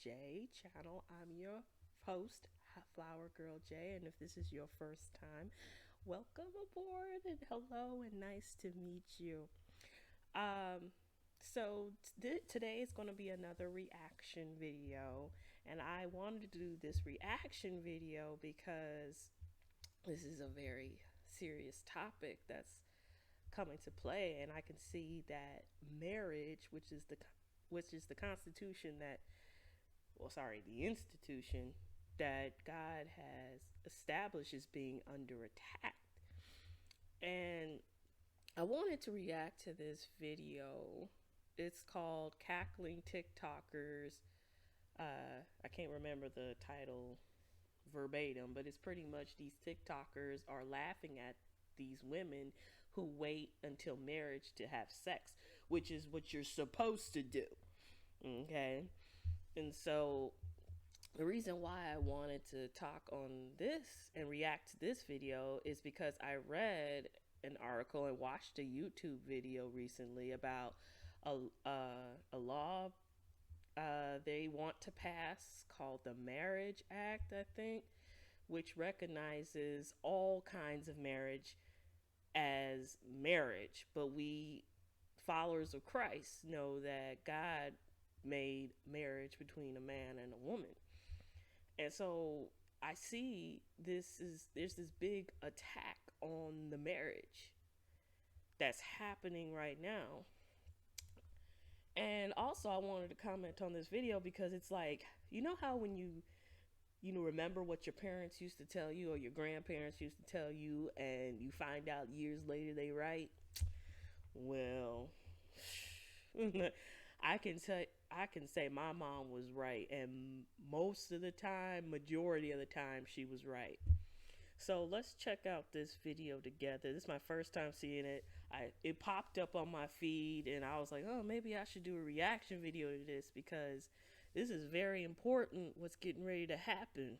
J channel. I'm your host, Flower Girl J, and if this is your first time, welcome aboard and hello and nice to meet you. Um, Today is going to be another reaction video, and I wanted to do this reaction video because this is a very serious topic that's coming to play, and I can see that marriage, which is the constitution that, well, sorry, the institution that God has established, is being under attack. And I wanted to react to this video. It's called Cackling TikTokers. I can't remember the title verbatim, but it's pretty much these TikTokers are laughing at these women who wait until marriage to have sex, which is what you're supposed to do. Okay? And so the reason why I wanted to talk on this and react to this video is because I read an article and watched a YouTube video recently about a law they want to pass called the Marriage Act, I think, which recognizes all kinds of marriage as marriage. But we, followers of Christ, know that God made marriage between a man and a woman. And so I see there's this big attack on the marriage that's happening right now. And also I wanted to comment on this video because it's like, you know how when you remember what your parents used to tell you or your grandparents used to tell you, and you find out years later they right? Well, I can say my mom was right, and most of the time, majority of the time, she was right. So let's check out this video together. This is my first time seeing it. It popped up on my feed, and I was like, oh, maybe I should do a reaction video to this because this is very important, what's getting ready to happen.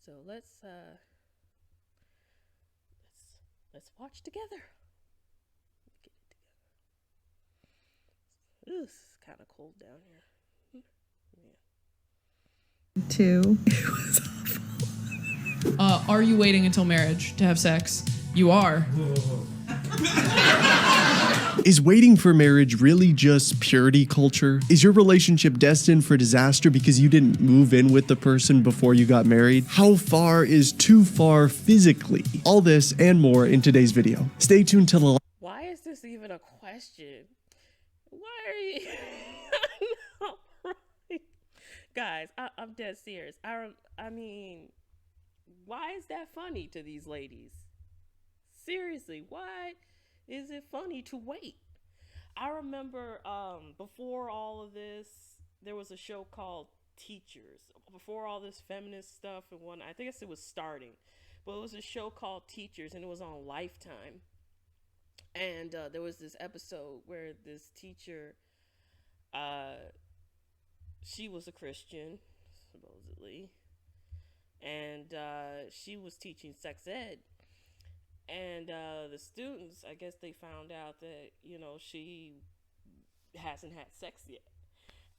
So let's watch together. Get it together. Ooh, it's kind of cold down here. Yeah. Two. It was awful. Are you waiting until marriage to have sex? You are. Is waiting for marriage really just purity culture? Is your relationship destined for disaster because you didn't move in with the person before you got married? How far is too far physically? All this and more in today's video. Stay tuned till the... Why is this even a question? Why are you... I know, right? Guys, I'm dead serious. I mean, why is that funny to these ladies? Seriously, why is it funny to wait? I remember before all of this, there was a show called Teachers. Before all this feminist stuff and I think it was starting, but it was a show called Teachers, and it was on Lifetime. And there was this episode where this teacher, she was a Christian, supposedly, and she was teaching sex ed. And the students, I guess they found out that, she hasn't had sex yet.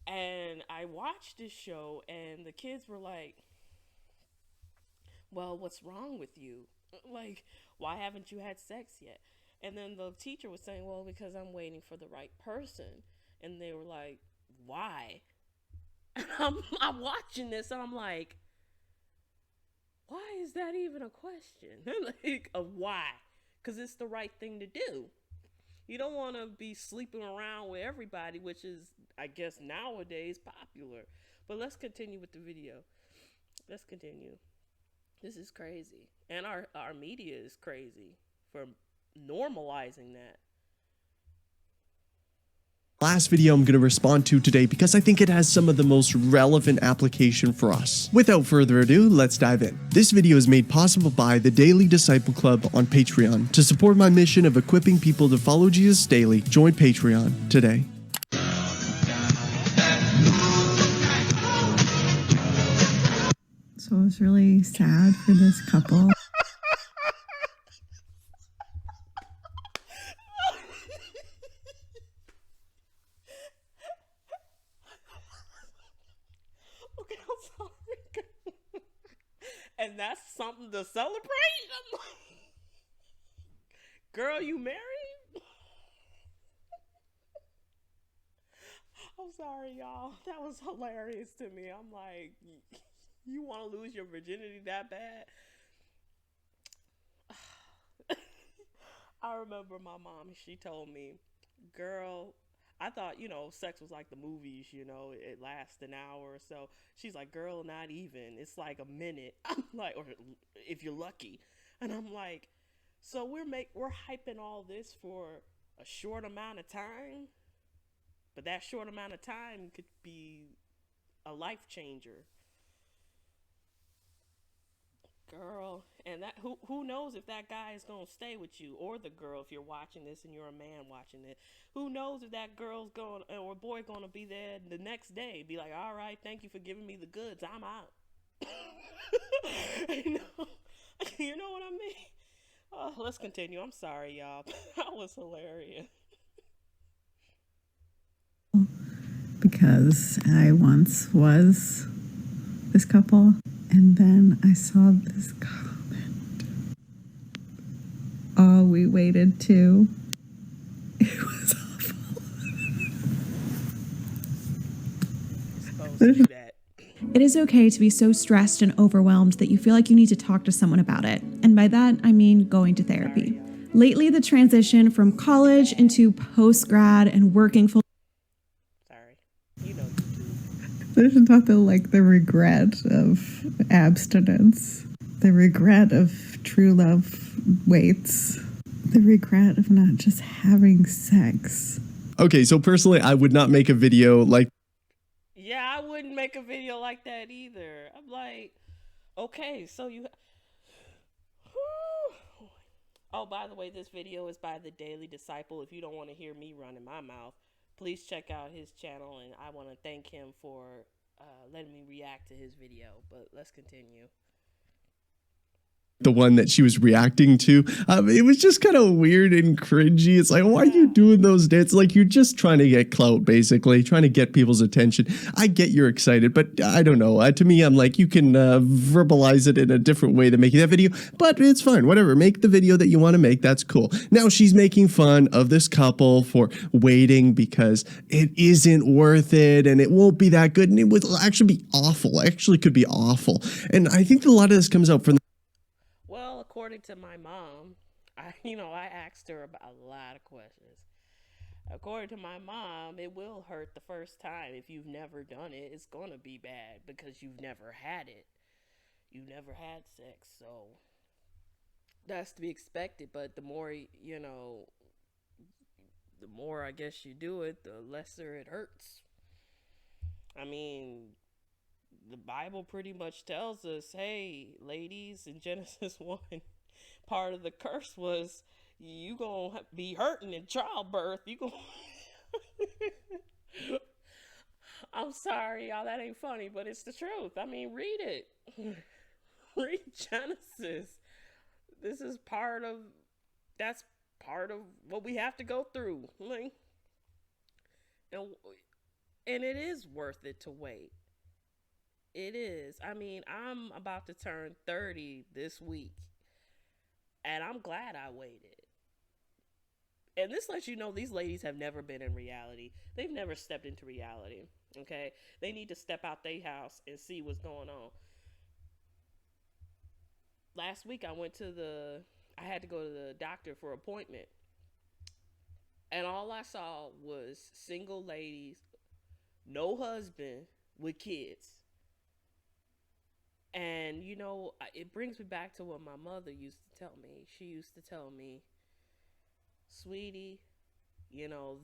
And I watched this show, and the kids were like, well, what's wrong with you? Like, why haven't you had sex yet? And then the teacher was saying, well, because I'm waiting for the right person. And they were like, why? And I'm watching this, and I'm like, why is that even a question? Like, of why? Because it's the right thing to do. You don't want to be sleeping around with everybody, which is, I guess, nowadays popular. But let's continue with the video. Let's continue. This is crazy. And our media is crazy for normalizing that. Last video I'm going to respond to today because I think it has some of the most relevant application for us. Without further ado, let's dive in. This video is made possible by the Daily Disciple Club on Patreon. To support my mission of equipping people to follow Jesus daily, join Patreon today. So it was really sad for this couple. that's something to celebrate. I'm like, girl, you married? I'm sorry, y'all. That was hilarious to me. I'm like, you want to lose your virginity that bad? I remember my mom, she told me, girl, I thought, sex was like the movies, it lasts an hour or so. She's like, girl, not even. It's like a minute. I'm like, or if you're lucky. And I'm like, so we're hyping all this for a short amount of time? But that short amount of time could be a life changer. Girl, and that who knows if that guy is gonna stay with you, or the girl, if you're watching this and you're a man watching it. Who knows if that girl's going or boy gonna be there the next day, be like, all right, thank you for giving me the goods, I'm out. you know you know what I mean? Oh, let's continue. I'm sorry, y'all. That was hilarious. Because I once was this couple, and then I saw this comment. All we waited to. It was awful. Supposed to do that. It is okay to be so stressed and overwhelmed that you feel like you need to talk to someone about it. And by that, I mean going to therapy. Lately, the transition from college into post-grad and working full. Sorry. YouTube. There's nothing like the regret of abstinence, the regret of true love waits, the regret of not just having sex. Okay, so personally, I would not make a video like. Yeah, I wouldn't make a video like that either. I'm like, okay, so you. Oh, by the way, this video is by the Daily Disciple. If you don't want to hear me running my mouth, please check out his channel, and I want to thank him for letting me react to his video. But let's continue. The one that she was reacting to, it was just kind of weird and cringy. It's like, why are you doing those dances? Like, you're just trying to get clout, basically trying to get people's attention. I get you're excited, but I don't know. To me, I'm like, you can verbalize it in a different way than making that video, but it's fine. Whatever, make the video that you want to make. That's cool. Now she's making fun of this couple for waiting because it isn't worth it and it won't be that good, and it would actually be awful. Actually could be awful. And I think a lot of this comes out from. Well, according to my mom, I asked her about a lot of questions. According to my mom, it will hurt the first time. If you've never done it, it's going to be bad because you've never had it. You've never had sex, so that's to be expected. But the more, the more I guess you do it, the lesser it hurts. I mean, the Bible pretty much tells us, hey, ladies, in Genesis 1, part of the curse was you gonna be hurting in childbirth. You gonna I'm sorry, y'all, that ain't funny, but it's the truth. I mean, read it. Read Genesis. That's part of what we have to go through. Like, and it is worth it to wait. It is. I mean, I'm about to turn 30 this week, and I'm glad I waited. And this lets you know these ladies have never been in reality. They've never stepped into reality, okay? They need to step out their house and see what's going on. Last week, I had to go to the doctor for an appointment, and all I saw was single ladies, no husband, with kids. And, it brings me back to what my mother used to tell me. She used to tell me, sweetie,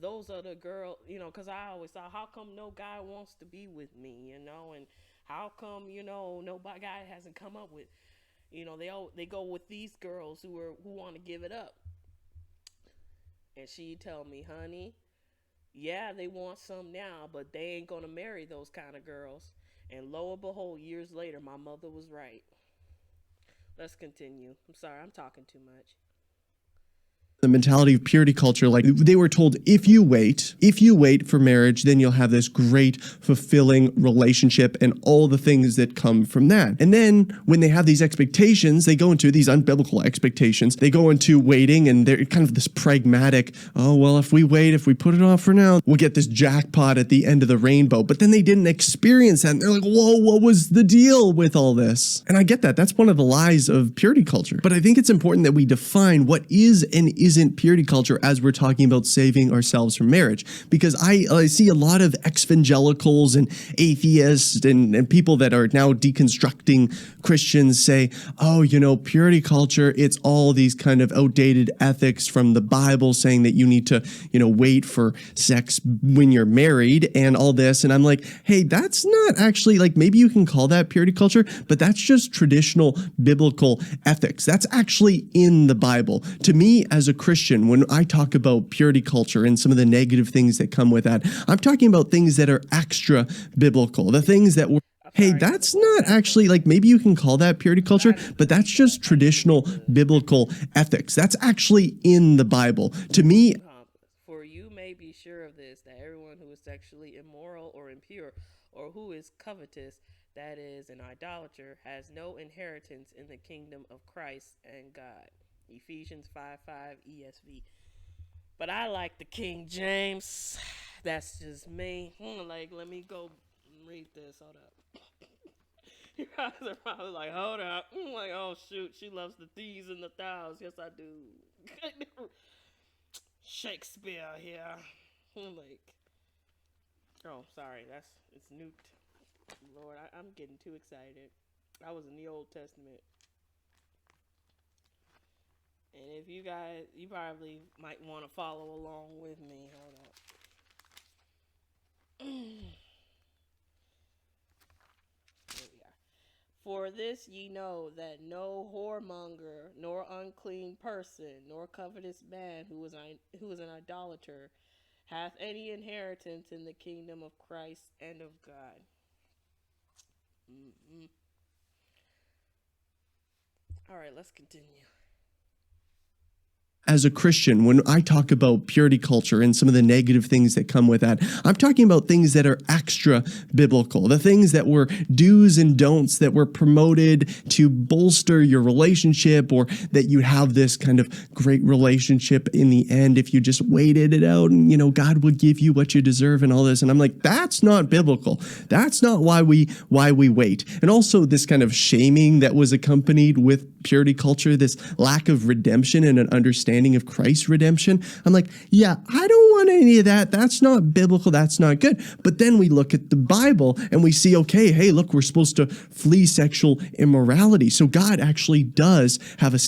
those are the girls, because I always thought, how come no guy wants to be with me, and how come, no guy hasn't come up with, they go with these girls who want to give it up. And she'd tell me, honey, yeah, they want some now, but they ain't going to marry those kind of girls. And lo and behold, years later, my mother was right. Let's continue. I'm sorry, I'm talking too much. The mentality of purity culture, like they were told, if you wait for marriage, then you'll have this great, fulfilling relationship and all the things that come from that. And then when they have these expectations, they go into these unbiblical expectations. They go into waiting, and they're kind of this pragmatic, oh, well, if we wait, if we put it off for now, we'll get this jackpot at the end of the rainbow. But then they didn't experience that. And they're like, whoa, what was the deal with all this? And I get that. That's one of the lies of purity culture. But I think it's important that we define what is and isn't purity culture as we're talking about saving ourselves from marriage. Because I see a lot of evangelicals and atheists and people that are now deconstructing Christians say, oh, purity culture, it's all these kind of outdated ethics from the Bible saying that you need to, wait for sex when you're married and all this. And I'm like, hey, that's not actually, like, maybe you can call that purity culture, but that's just traditional biblical ethics. That's actually in the Bible. To me, as a Christian, when I talk about purity culture and some of the negative things that come with that, I'm talking about things that are extra biblical, the things that were, hey, that's not actually, like, maybe you can call that purity culture, but that's just traditional biblical ethics. That's actually in the Bible. To me, for you may be sure of this, that everyone who is sexually immoral or impure, or who is covetous, that is, an idolater, has no inheritance in the kingdom of Christ and God. Ephesians 5:5 ESV. But I like the King James. That's just me. Like, let me go read this. Hold up. You guys are probably like, hold up. I'm like, oh shoot, she loves the thieves and the thous. Yes, I do. Shakespeare here. I'm like, oh, sorry, it's nuked. Lord, I'm getting too excited. I was in the Old Testament. And if you guys, you probably might want to follow along with me. Hold up. There we are. For this ye know that no whoremonger, nor unclean person, nor covetous man who is an idolater, hath any inheritance in the kingdom of Christ and of God. All right, let's continue. As a Christian, when I talk about purity culture and some of the negative things that come with that, I'm talking about things that are extra biblical, the things that were do's and don'ts that were promoted to bolster your relationship, or that you have this kind of great relationship in the end if you just waited it out and, God would give you what you deserve and all this. And I'm like, that's not biblical. That's not why we wait. And also this kind of shaming that was accompanied with purity culture, this lack of redemption and an understanding of Christ's redemption. I'm like, yeah, I don't want any of that. That's not biblical. That's not good. But then we look at the Bible and we see, okay, hey, look, we're supposed to flee sexual immorality. So God actually does have a...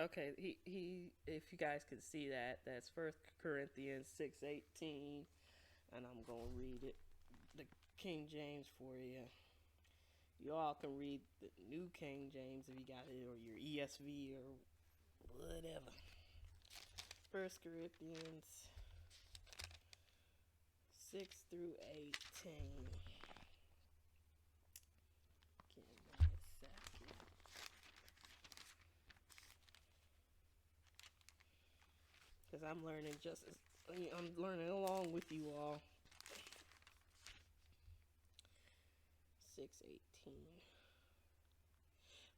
Okay, he if you guys can see that, that's 1 Corinthians 6:18, and I'm going to read it, the King James for you. You all can read the New King James if you got it, or your ESV or whatever. 1 Corinthians 6 through 18. Give me a second. Because I'm learning I'm learning along with you all. 6:18.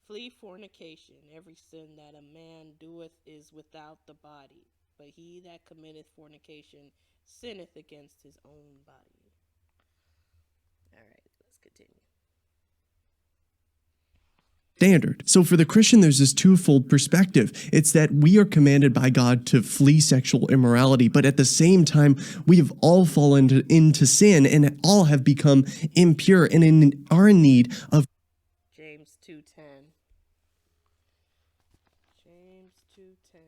Flee fornication. Every sin that a man doeth is without the body, but he that committeth fornication sinneth against his own body. All right, let's continue. Standard. So for the Christian, there's this twofold perspective. It's that we are commanded by God to flee sexual immorality, but at the same time, we have all fallen into sin and all have become impure and are in need of... James 2:10. James 2:10.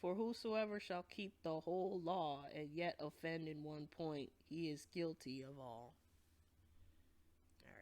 For whosoever shall keep the whole law and yet offend in one point, he is guilty of all. All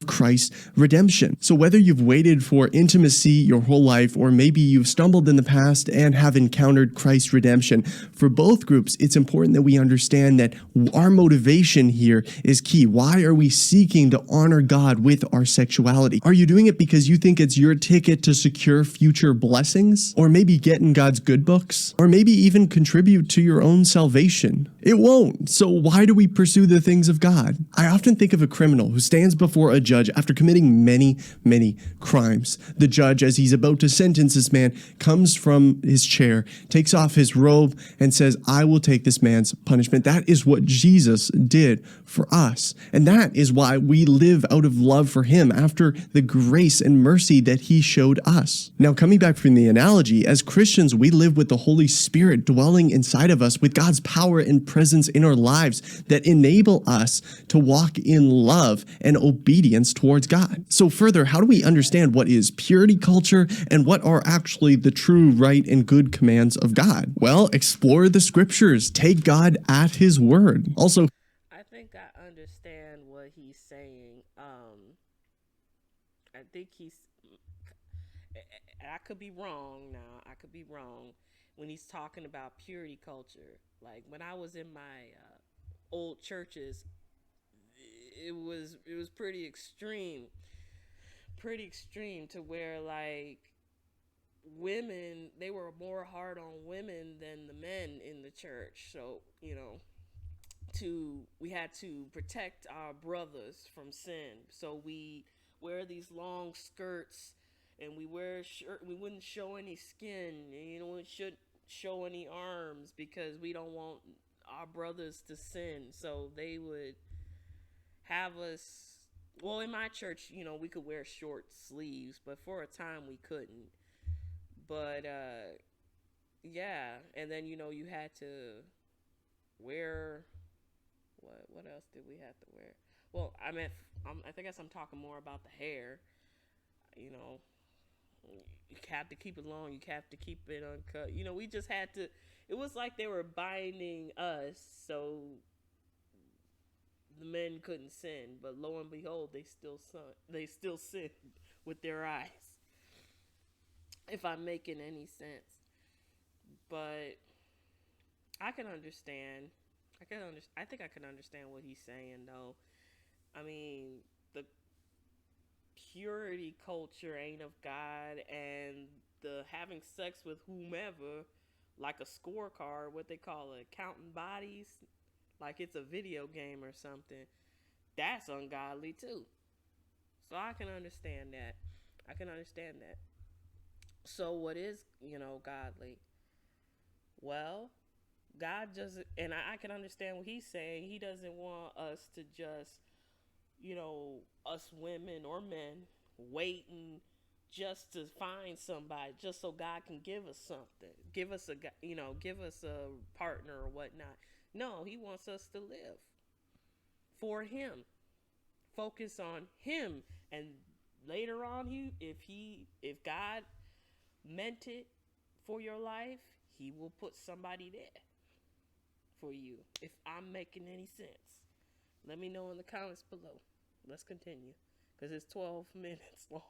right. Christ's redemption. So whether you've waited for intimacy your whole life, or maybe you've stumbled in the past and have encountered Christ's redemption, for both groups, it's important that we understand that our motivation here is key. Why are we seeking to honor God with our sexuality? Are you doing it because you think it's your ticket to secure future blessings? Or maybe get in God's good books? Or maybe even contribute to your own salvation? It won't. So why do we pursue the things of God? I often think of a criminal who stands before a judge after committing many, many crimes. The judge, as he's about to sentence this man, comes from his chair, takes off his robe, and says, I will take this man's punishment. That is what Jesus did for us. And that is why we live out of love for him after the grace and mercy that he showed us. Now, coming back from the analogy, as Christians, we live with the Holy Spirit dwelling inside of us, with God's power and presence in our lives that enable us to walk in love and obedience towards God. So further, how do we understand what is purity culture and what are actually the true, right, and good commands of God? Well, explore the scriptures. Take God at his word. Also, I think I understand what he's saying. I think I could be wrong now. I could be wrong when he's talking about purity culture. Like when I was in my old churches, it was pretty extreme to where like women, they were more hard on women than the men in the church. So, you know, we had to protect our brothers from sin. So we wear these long skirts and we wear shirt. We wouldn't show any skin, you know, we shouldn't show any arms because we don't want our brothers to sin. So they would have us, well, in my church, you know, we could wear short sleeves, but for a time we couldn't. But yeah, and then, you know, you had to wear, what else did we have to wear? Well, I guess I'm talking more about the hair. You know, you have to keep it long, you have to keep it uncut. You know, we just had to, it was like they were binding us so the men couldn't sin, but lo and behold, they still sinned with their eyes, if I'm making any sense. But I can understand. I think I can understand what he's saying, though. I mean, the purity culture ain't of God, and the having sex with whomever, like a scorecard, what they call it, counting bodies, like it's a video game or something, that's ungodly too. So I can understand that. So what is, you know, godly? Well, God doesn't, and I can understand what he's saying. He doesn't want us to just, you know, us women or men waiting just to find somebody, just so God can give us something, give us a partner or whatnot. No, he wants us to live for him, focus on him, and later on, if God meant it for your life, he will put somebody there for you. If I'm making any sense, let me know in the comments below. Let's continue, because it's 12 minutes long.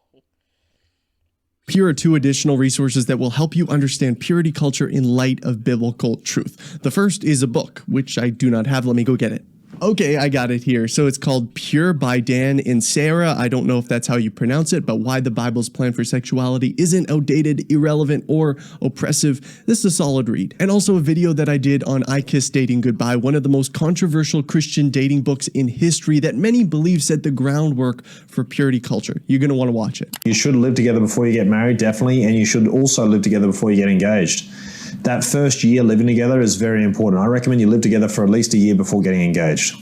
Here are 2 additional resources that will help you understand purity culture in light of biblical truth. The first is a book, which I do not have. Let me go get it. Okay, I got it here. So it's called Pure by Dan and Sarah. I don't know if that's how you pronounce it, but why the Bible's plan for sexuality isn't outdated, irrelevant, or oppressive. This is a solid read. And also a video that I did on I Kiss Dating Goodbye, one of the most controversial Christian dating books in history that many believe set the groundwork for purity culture. You're going to want to watch it. You should live together before you get married, definitely, and you should also live together before you get engaged. That first year living together is very important. I recommend you live together for at least a year before getting engaged.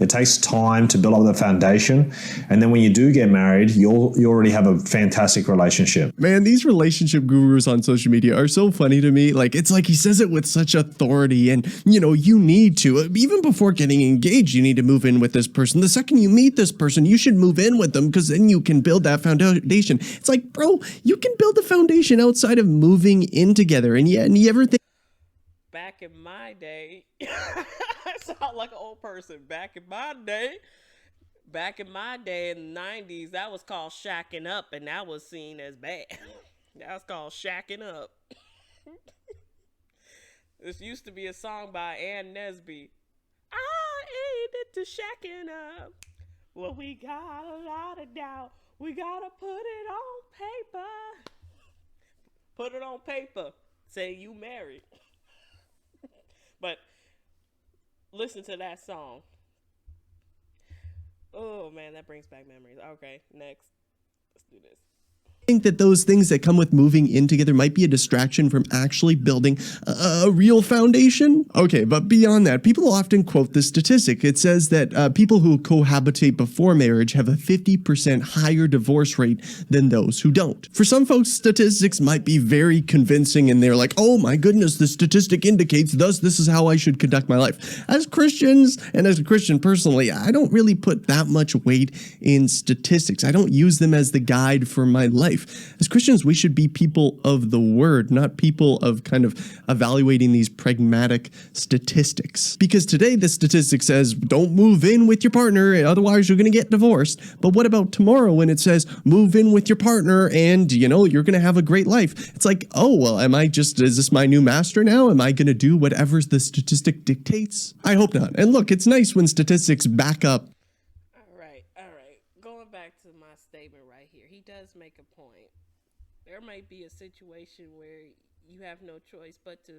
It takes time to build up the foundation, and then when you do get married, you already have a fantastic relationship. Man, these relationship gurus on social media are so funny to me. Like, it's like he says it with such authority, and you know, you need to, even before getting engaged, you need to move in with this person. The second you meet this person, you should move in with them, because then you can build that foundation. It's like, bro, you can build the foundation outside of moving in together. And yeah, and you ever think, back in my day, I sound like an old person. Back in my day, Back in my day in the 90s, that was called shacking up, and that was seen as bad. That was called shacking up. This used to be a song by Ann Nesby. I ain't into shacking up. Well, we got a lot of doubt. We gotta put it on paper. Put it on paper. Say you married. But listen to that song. Oh man, that brings back memories. Okay, next. Let's do this. Think that those things that come with moving in together might be a distraction from actually building a real foundation? Okay, but beyond that, people often quote this statistic. It says that people who cohabitate before marriage have a 50% higher divorce rate than those who don't. For some folks, statistics might be very convincing and they're like, oh my goodness, the statistic indicates thus this is how I should conduct my life. As Christians, and as a Christian personally, I don't really put that much weight in statistics. I don't use them as the guide for my life. As Christians, we should be people of the word, not people of kind of evaluating these pragmatic statistics. Because today the statistic says, don't move in with your partner, otherwise you're going to get divorced. But what about tomorrow when it says, move in with your partner and, you're going to have a great life? It's like, oh, well, is this my new master now? Am I going to do whatever the statistic dictates? I hope not. And look, it's nice when statistics back up. All right. Going back to my statement right here, he does make a point. There might be a situation where you have no choice but to,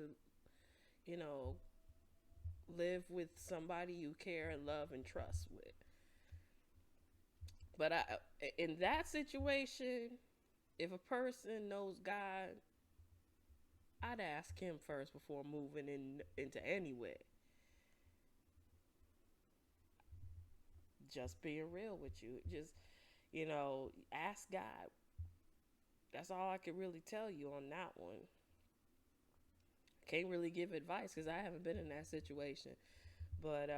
live with somebody you care and love and trust with. But in that situation, if a person knows God, I'd ask him first before moving into anywhere. Just being real with you. Just, ask God. That's all I could really tell you on that one. Can't really give advice because I haven't been in that situation. But,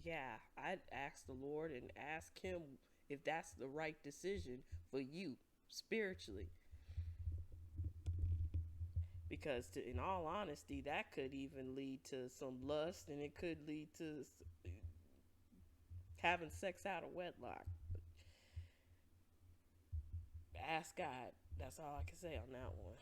yeah, I'd ask the Lord and ask him if that's the right decision for you spiritually. Because in all honesty, that could even lead to some lust, and it could lead to having sex out of wedlock. Ask God. That's all I can say on that one.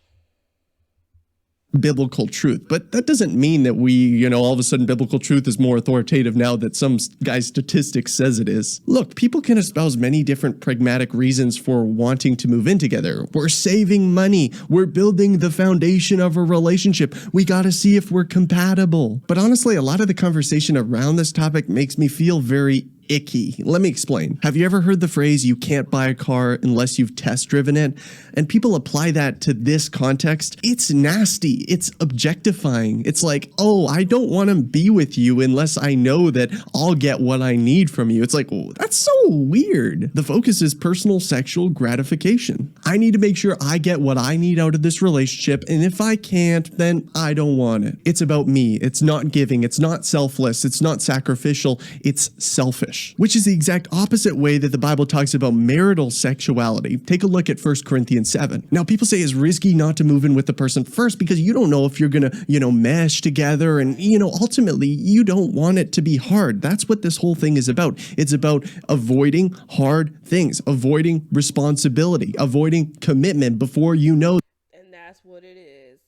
Biblical truth. But that doesn't mean that we, all of a sudden biblical truth is more authoritative now that some guy's statistic says it is. Look, people can espouse many different pragmatic reasons for wanting to move in together. We're saving money. We're building the foundation of a relationship. We got to see if we're compatible. But honestly, a lot of the conversation around this topic makes me feel very icky. Let me explain. Have you ever heard the phrase, you can't buy a car unless you've test driven it? And people apply that to this context. It's nasty. It's objectifying. It's like, oh, I don't want to be with you unless I know that I'll get what I need from you. It's like, oh, that's so weird. The focus is personal sexual gratification. I need to make sure I get what I need out of this relationship. And if I can't, then I don't want it. It's about me. It's not giving. It's not selfless. It's not sacrificial. It's selfish. Which is the exact opposite way that the Bible talks about marital sexuality. Take a look at 1 Corinthians 7. Now, people say it's risky not to move in with the person first because you don't know if you're going to, mesh together. And, ultimately, you don't want it to be hard. That's what this whole thing is about. It's about avoiding hard things, avoiding responsibility, avoiding commitment before you know. And that's what it is.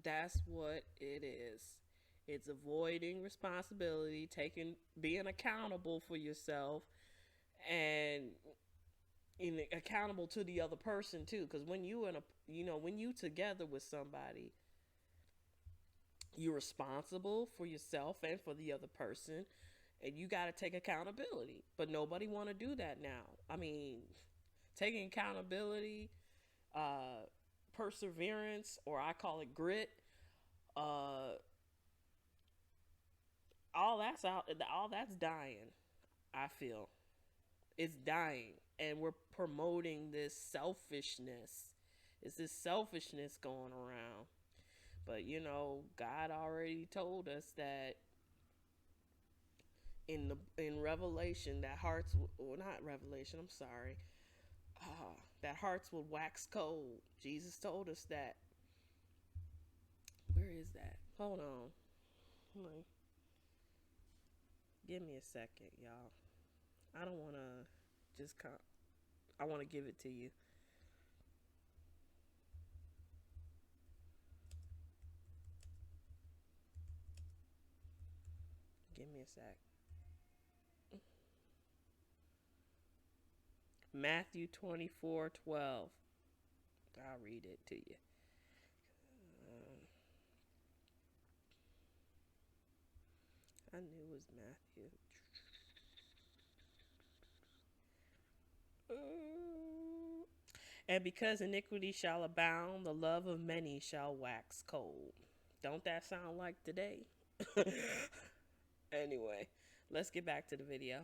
That's what it is. It's avoiding responsibility, being accountable for yourself, and accountable to the other person too. Because when when you together with somebody, you're responsible for yourself and for the other person, and you got to take accountability. But nobody want to do that now. I mean, taking accountability, perseverance, or I call it grit. All that's dying. I feel it's dying, and we're promoting this selfishness. It's this selfishness going around. But God already told us that in Revelation that that hearts will wax cold. Jesus told us that. Where is that? Hold on. Give me a second, y'all. I don't want to just come. I want to give it to you. Give me a sec. Matthew 24:12. I'll read it to you. I knew it was Matthew. And because iniquity shall abound, the love of many shall wax cold. Don't that sound like today? Anyway, let's get back to the video.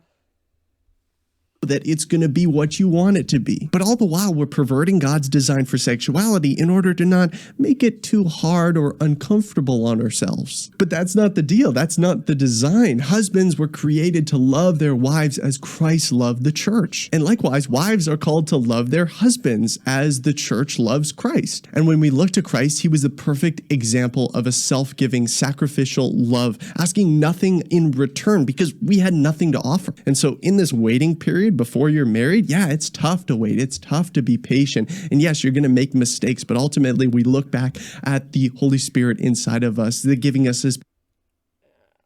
That it's going to be what you want it to be. But all the while, we're perverting God's design for sexuality in order to not make it too hard or uncomfortable on ourselves. But that's not the deal. That's not the design. Husbands were created to love their wives as Christ loved the church. And likewise, wives are called to love their husbands as the church loves Christ. And when we look to Christ, he was the perfect example of a self-giving, sacrificial love, asking nothing in return because we had nothing to offer. And so in this waiting period, before you're married, yeah, it's tough to wait. It's tough to be patient. And yes, you're going to make mistakes, but ultimately we look back at the Holy Spirit inside of us, that giving us his. I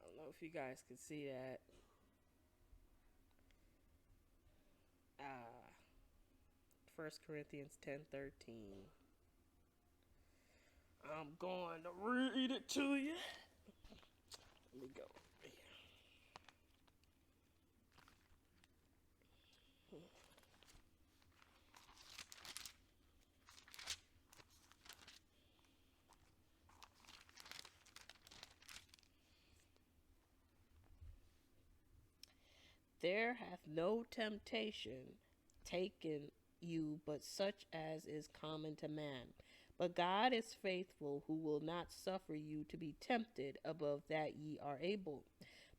don't know if you guys can see that. 1 Corinthians 10:13. I'm going to read it to you. Let me go. There hath no temptation taken you but such as is common to man. But God is faithful, who will not suffer you to be tempted above that ye are able,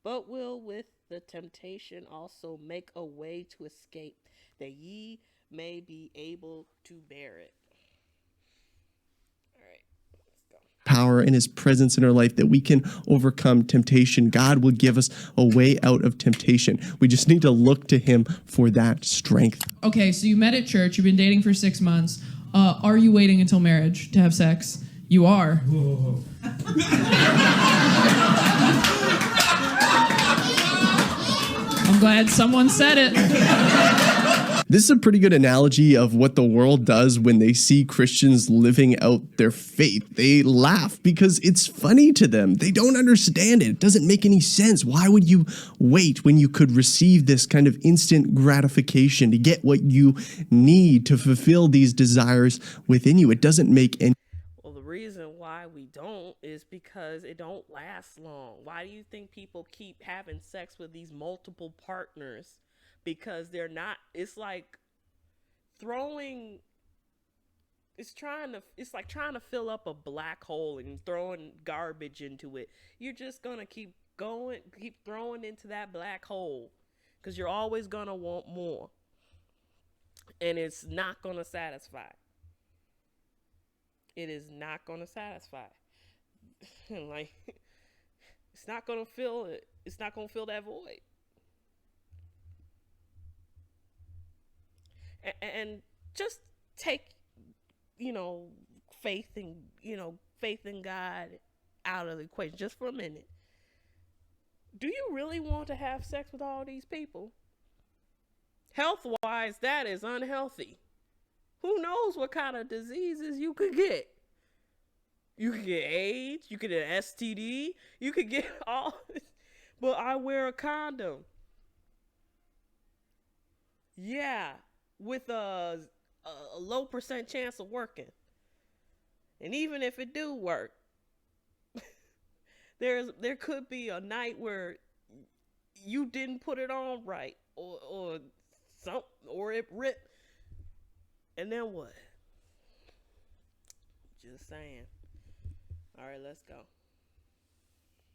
but will with the temptation also make a way to escape, that ye may be able to bear it. All right, let's go. Power and his presence in our life that we can overcome temptation. God will give us a way out of temptation. We just need to look to him for that strength. Okay, so you met at church. You've been dating for 6 months. Are you waiting until marriage to have sex? You are. I'm glad someone said it. This is a pretty good analogy of what the world does when they see Christians living out their faith. They laugh because it's funny to them. They don't understand it. It doesn't make any sense. Why would you wait when you could receive this kind of instant gratification to get what you need to fulfill these desires within you? It doesn't make any. Well, the reason why we don't is because it don't last long. Why do you think people keep having sex with these multiple partners? Because they're not, it's like throwing, it's like trying to fill up a black hole and throwing garbage into it. You're just going to keep throwing into that black hole because you're always going to want more. And it's not going to satisfy. It is not going to satisfy. Like, it's not going to fill it. It's not going to fill that void. And just take, faith in God out of the equation just for a minute. Do you really want to have sex with all these people? Health-wise, that is unhealthy. Who knows what kind of diseases you could get? You could get AIDS, you could get an STD, you could get all, but I wear a condom. Yeah. With a low % chance of working. And even if it do work, there could be a night where you didn't put it on right or it ripped. And then what? Just saying. All right, let's go.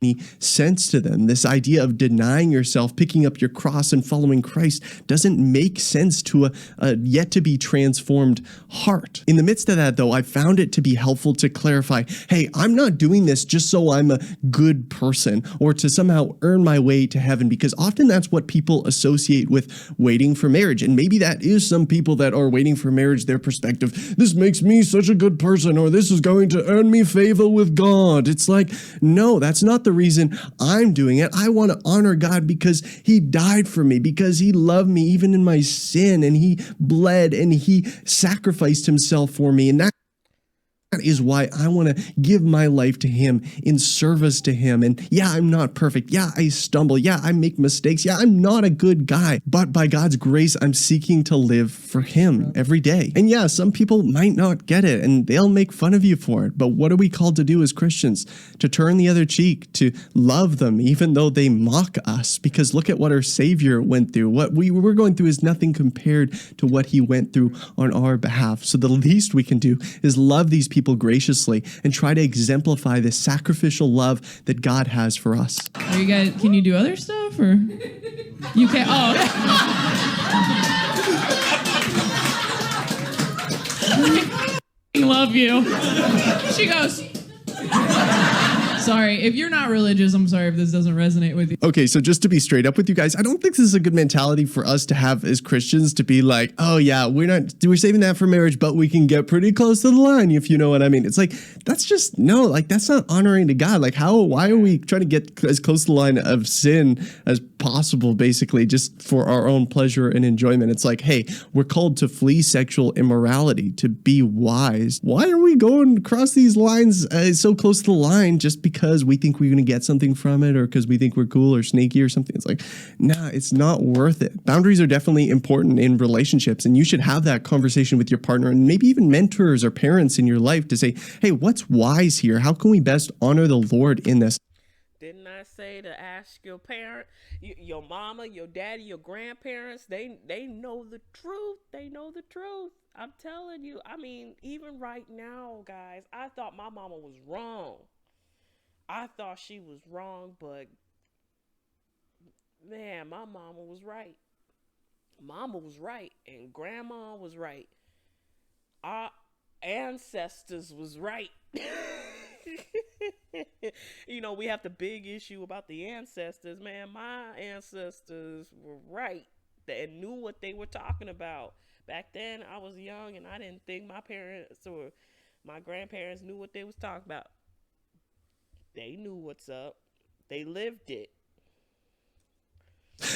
any sense to them. This idea of denying yourself, picking up your cross and following Christ doesn't make sense to a yet to be transformed heart. In the midst of that, though, I found it to be helpful to clarify, hey, I'm not doing this just so I'm a good person or to somehow earn my way to heaven, because often that's what people associate with waiting for marriage. And maybe that is some people that are waiting for marriage, their perspective, this makes me such a good person, or this is going to earn me favor with God. It's like, no, that's not the reason I'm doing it. I want to honor God because he died for me, because he loved me even in my sin, and he bled and he sacrificed himself for me. And that is why I want to give my life to him in service to him. And yeah, I'm not perfect. Yeah, I stumble. Yeah, I make mistakes. Yeah, I'm not a good guy. But by God's grace, I'm seeking to live for him every day. And yeah, some people might not get it and they'll make fun of you for it. But what are we called to do as Christians? To turn the other cheek, to love them, even though they mock us. Because look at what our Savior went through. What we're going through is nothing compared to what he went through on our behalf. So the least we can do is love these people graciously and try to exemplify the sacrificial love that God has for us. Are you guys, can you do other stuff or you can't? Oh, I love you. She goes, sorry, if you're not religious, I'm sorry if this doesn't resonate with you. Okay, so just to be straight up with you guys, I don't think this is a good mentality for us to have as Christians, to be like, oh yeah, we're saving that for marriage, but we can get pretty close to the line, if you know what I mean. It's like, that's just, no, like that's not honoring to God. Like why are we trying to get as close to the line of sin as possible, basically, just for our own pleasure and enjoyment? It's like, hey, we're called to flee sexual immorality, to be wise. Why are we going across these lines so close to the line just because we think we're going to get something from it, or because we think we're cool or sneaky or something? It's like, nah, it's not worth it. Boundaries are definitely important in relationships, and you should have that conversation with your partner and maybe even mentors or parents in your life to say, hey, what's wise here? How can we best honor the Lord in this? Didn't I say to ask your parent, your mama, your daddy, your grandparents? They know the truth. They know the truth. I'm telling you. I mean, even right now, guys, I thought my mama was wrong. I thought she was wrong, but man, my mama was right. Mama was right, and grandma was right. Our ancestors was right. You know, we have the big issue about the ancestors. Man, my ancestors were right and knew what they were talking about. Back then, I was young, and I didn't think my parents or my grandparents knew what they was talking about. They knew what's up. They lived it.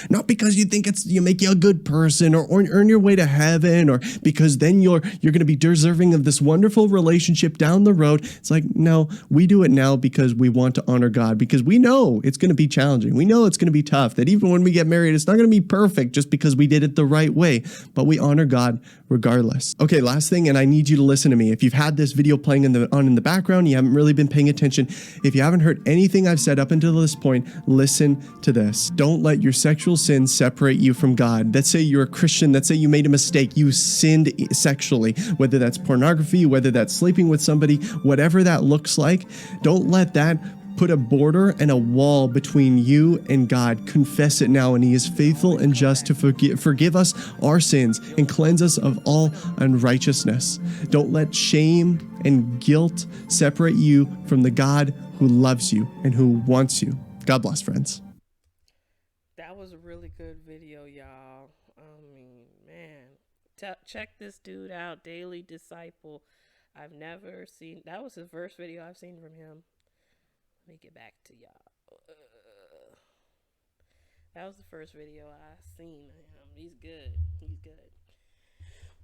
Not because you think you make you a good person or earn your way to heaven, or because then you're going to be deserving of this wonderful relationship down the road. It's like, no, we do it now because we want to honor God, because we know it's going to be challenging. We know it's going to be tough, that even when we get married, it's not going to be perfect just because we did it the right way, but we honor God regardless. Okay, last thing, and I need you to listen to me. If you've had this video playing in the background, you haven't really been paying attention. If you haven't heard anything I've said up until this point, listen to this. Don't let your sexual sin separate you from God. Let's say you're a Christian. Let's say you made a mistake. You sinned sexually, whether that's pornography, whether that's sleeping with somebody, whatever that looks like. Don't let that put a border and a wall between you and God. Confess it now, and he is faithful and just to forgive us our sins and cleanse us of all unrighteousness. Don't let shame and guilt separate you from the God who loves you and who wants you. God bless, friends. That was a really good video, y'all. I mean, man, check this dude out, Daily Disciple. I've never seen, that was the first video I've seen from him. Let me get back to y'all. That was the first video I seen of him. He's good. He's good.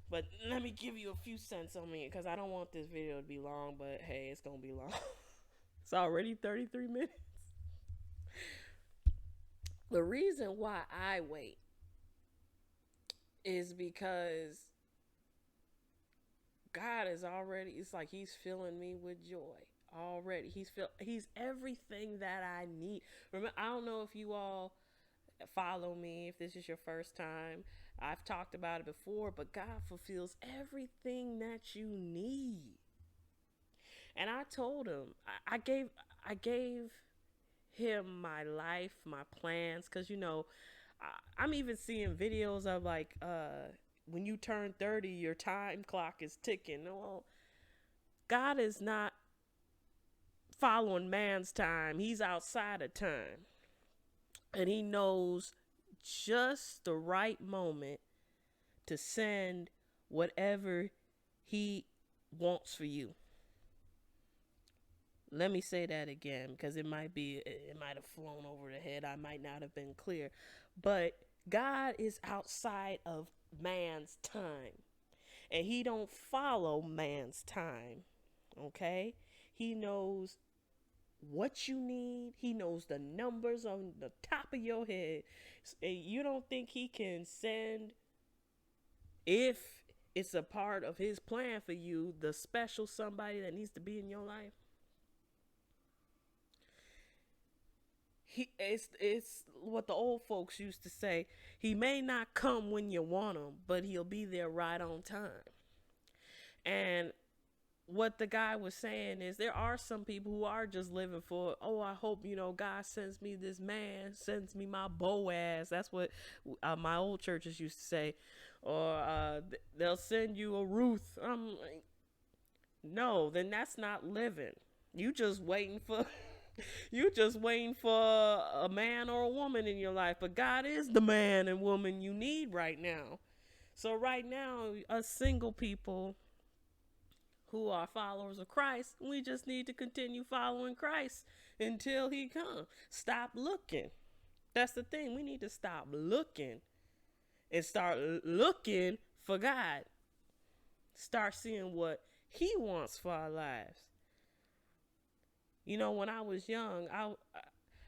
But let me give you a few cents on me, because I don't want this video to be long, but hey, it's going to be long. It's already 33 minutes. The reason why I wait is because God is already, it's like he's filling me with joy. Already he's everything that I need. Remember, I don't know if you all follow me, if this is your first time. I've talked about it before, but God fulfills everything that you need. And I told him, I gave him my life, my plans, because I'm even seeing videos of like when you turn 30, your time clock is ticking. Well, God is not following man's time. He's outside of time. And he knows just the right moment to send whatever he wants for you. Let me say that again because it might have flown over the head. I might not have been clear. But God is outside of man's time. And he don't follow man's time. Okay? He knows what you need. He knows the numbers on the top of your head. And you don't think he can send, if it's a part of his plan for you, the special somebody that needs to be in your life? It's what the old folks used to say. He may not come when you want him, but he'll be there right on time. And what the guy was saying is there are some people who are just living for, oh, I hope, God sends me this man, sends me my Boaz. That's what my old churches used to say. Or they'll send you a Ruth. I'm like, no, then that's not living. You just waiting for a man or a woman in your life. But God is the man and woman you need right now. So right now, us single people who are followers of Christ, we just need to continue following Christ until he comes. Stop looking. That's the thing. We need to stop looking and start looking for God. Start seeing what he wants for our lives. When I was young,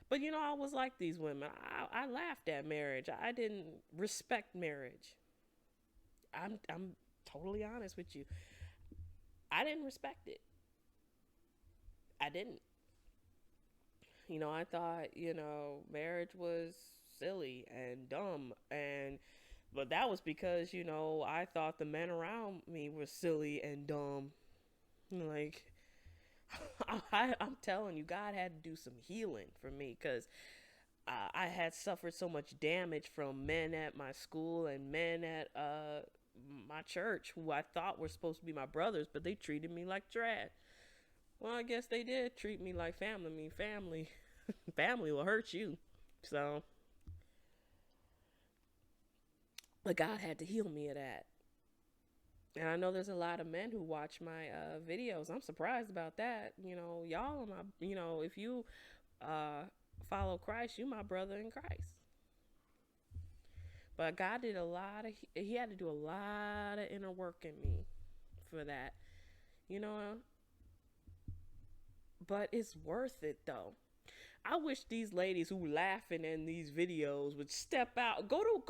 but I was like these women. I laughed at marriage. I didn't respect marriage. I'm totally honest with you. I didn't respect it. I didn't. I thought, marriage was silly and dumb, but that was because, I thought the men around me were silly and dumb. Like, I'm telling you, God had to do some healing for me because I had suffered so much damage from men at my school and men at my church who I thought were supposed to be my brothers, but they treated me like trash. Well, I guess they did treat me like family. I mean, family will hurt you. So, but God had to heal me of that. And I know there's a lot of men who watch my videos. I'm surprised about that. Y'all are my, if you follow Christ, you my brother in Christ. But God did he had to do a lot of inner work in me for that, but it's worth it though. I wish these ladies who laughing in these videos would step out, go to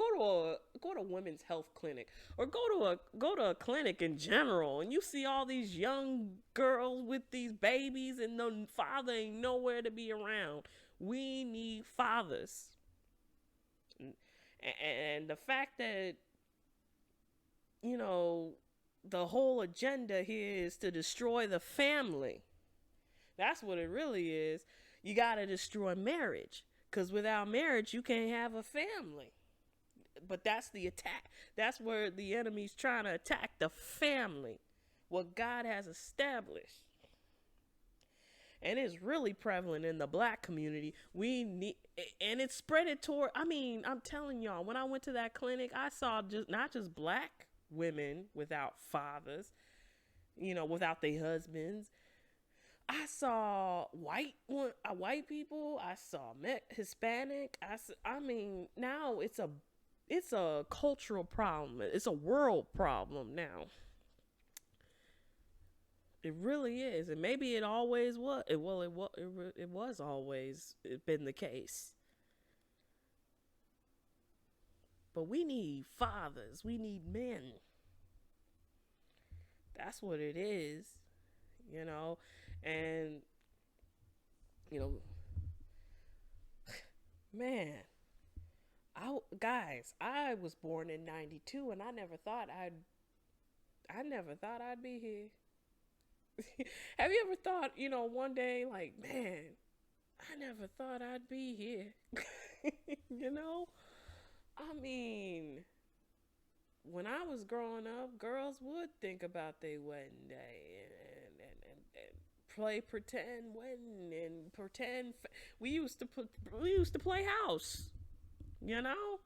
a women's health clinic or go to a clinic in general, and you see all these young girls with these babies and the father ain't nowhere to be around. We need fathers. And the fact that, the whole agenda here is to destroy the family. That's what it really is. You got to destroy marriage. Because without marriage, you can't have a family. But that's the attack. That's where the enemy's trying to attack the family. What God has established. And it's really prevalent in the black community. And it's spread it toward, I'm telling y'all, when I went to that clinic, I saw not just black women without fathers, without their husbands. I saw white people. I saw Hispanic. Now it's a cultural problem. It's a world problem now. It really is, and maybe it always was. It was always been the case. But we need fathers. We need men. That's what it is, and man, I was born in '92, and I never thought I'd be here. Have you ever thought, one day, like, man, I never thought I'd be here. You know? I mean, when I was growing up, girls would think about their wedding day and play pretend wedding and pretend. We used to play house. You know,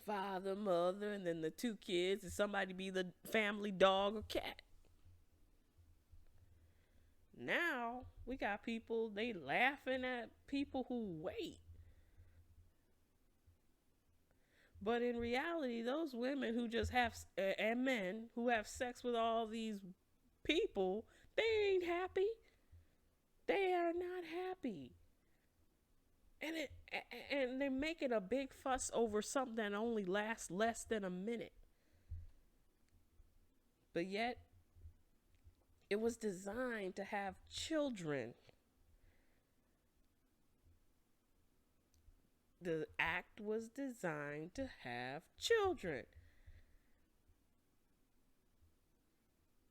father, mother, and then the two kids, and somebody be the family dog or cat. Now we got people they laughing at people who wait. But in reality, those women who just have and men who have sex with all these people, they ain't happy. They are not happy. And it and they're making a big fuss over something that only lasts less than a minute. But yet it was designed to have children. The act was designed to have children.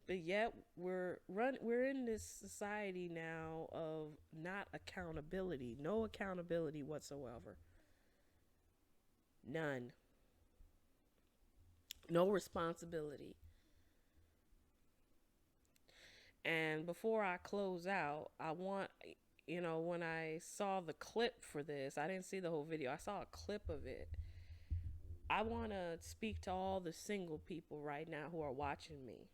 But yet we're in this society now of not accountability, no accountability whatsoever. None. No responsibility. And before I close out, I want, when I saw the clip for this, I didn't see the whole video. I saw a clip of it. I want to speak to all the single people right now who are watching me.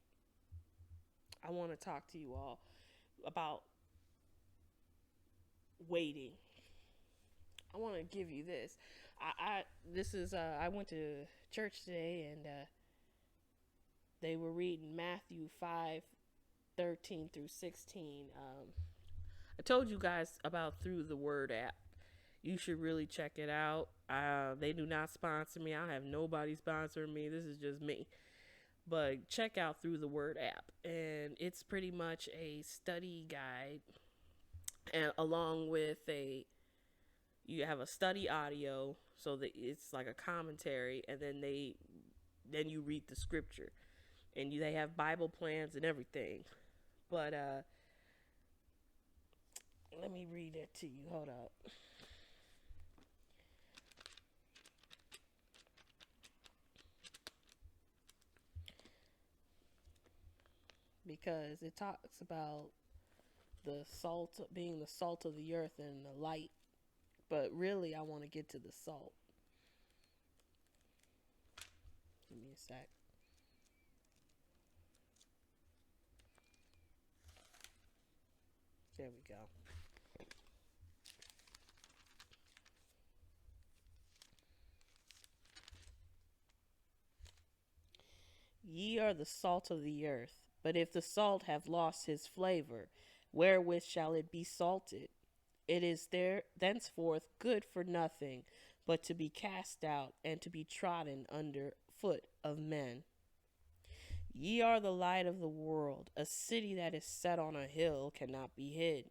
I want to talk to you all about waiting. I want to give you this. I went to church today and they were reading Matthew 5:13 through 16. I told you guys about Through the Word app. You should really check it out. They do not sponsor me. I have nobody sponsoring me. This is just me. But check out Through the Word app. And it's pretty much a study guide. And along with you have a study audio. So that it's like a commentary. And then you read the scripture. And they have Bible plans and everything. But let me read it to you. Hold up. Because it talks about the salt being the salt of the earth and the light. But really, I want to get to the salt. Give me a sec. There we go. Ye are the salt of the earth, but if the salt have lost his flavor, wherewith shall it be salted? It is there thenceforth good for nothing, but to be cast out and to be trodden under foot of men. Ye are the light of the world. A city that is set on a hill cannot be hid.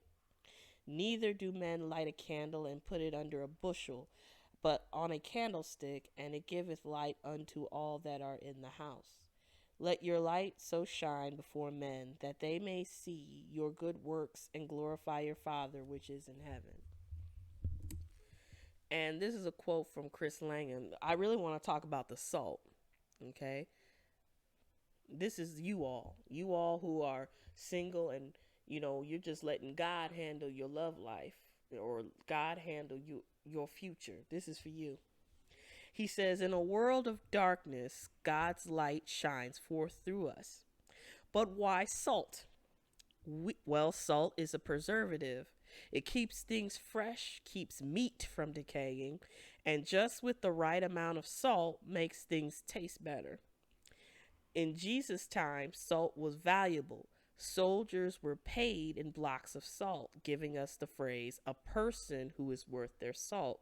Neither do men light a candle and put it under a bushel, but on a candlestick, and it giveth light unto all that are in the house. Let your light so shine before men that they may see your good works and glorify your Father which is in heaven. And this is a quote from Chris Langan. I really want to talk about the salt. Okay? This is you all who are single and you're just letting God handle your love life or God handle your future. This is for you. He says, in a world of darkness, God's light shines forth through us. But why salt? Well, salt is a preservative. It keeps things fresh, keeps meat from decaying, and just with the right amount of salt makes things taste better. In Jesus' time, salt was valuable. Soldiers were paid in blocks of salt, giving us the phrase, a person who is worth their salt.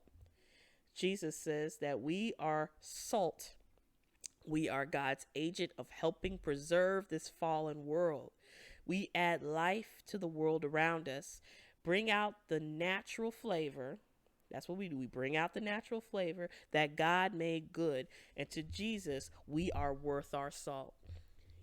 Jesus says that we are salt. We are God's agent of helping preserve this fallen world. We add life to the world around us, bring out the natural flavor. That's what we do. We bring out the natural flavor that God made good. And to Jesus, we are worth our salt.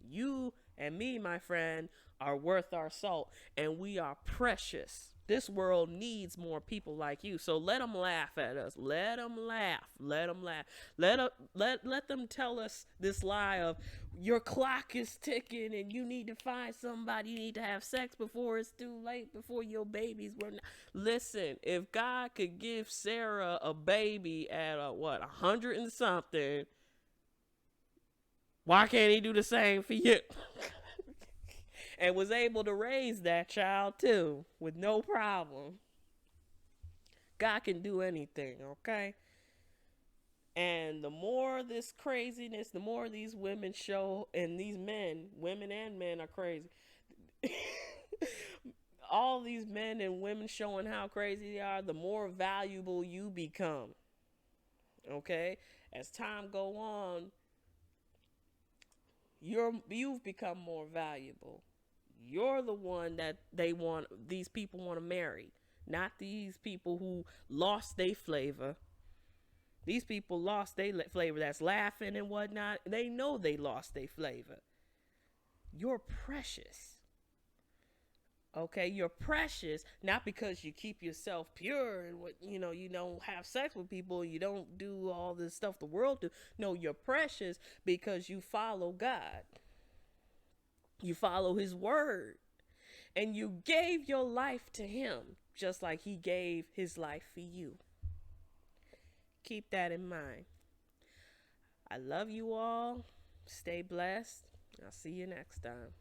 You and me, my friend, are worth our salt. And we are precious. This world needs more people like you. So let them laugh at us. Let them laugh. Let them laugh. Let them tell us this lie of your clock is ticking and you need to find somebody. You need to have sex before it's too late, before your babies were not. Listen, if God could give Sarah a baby at what, 100 and something, why can't he do the same for you? And was able to raise that child too with no problem. God can do anything, okay? And the more this craziness, the more these women show, and these men, women and men are crazy. All these men and women showing how crazy they are, the more valuable you become. Okay? As time go on, you've become more valuable. You're the one that these people want to marry, not these people who lost their flavor. These people lost their flavor, that's laughing and whatnot. They know they lost their flavor. You're precious. Okay, you're precious, not because you keep yourself pure and you don't have sex with people, you don't do all this stuff the world do. No, you're precious because you follow God. You follow his word. And you gave your life to him, just like he gave his life for you. Keep that in mind. I love you all. Stay blessed. I'll see you next time.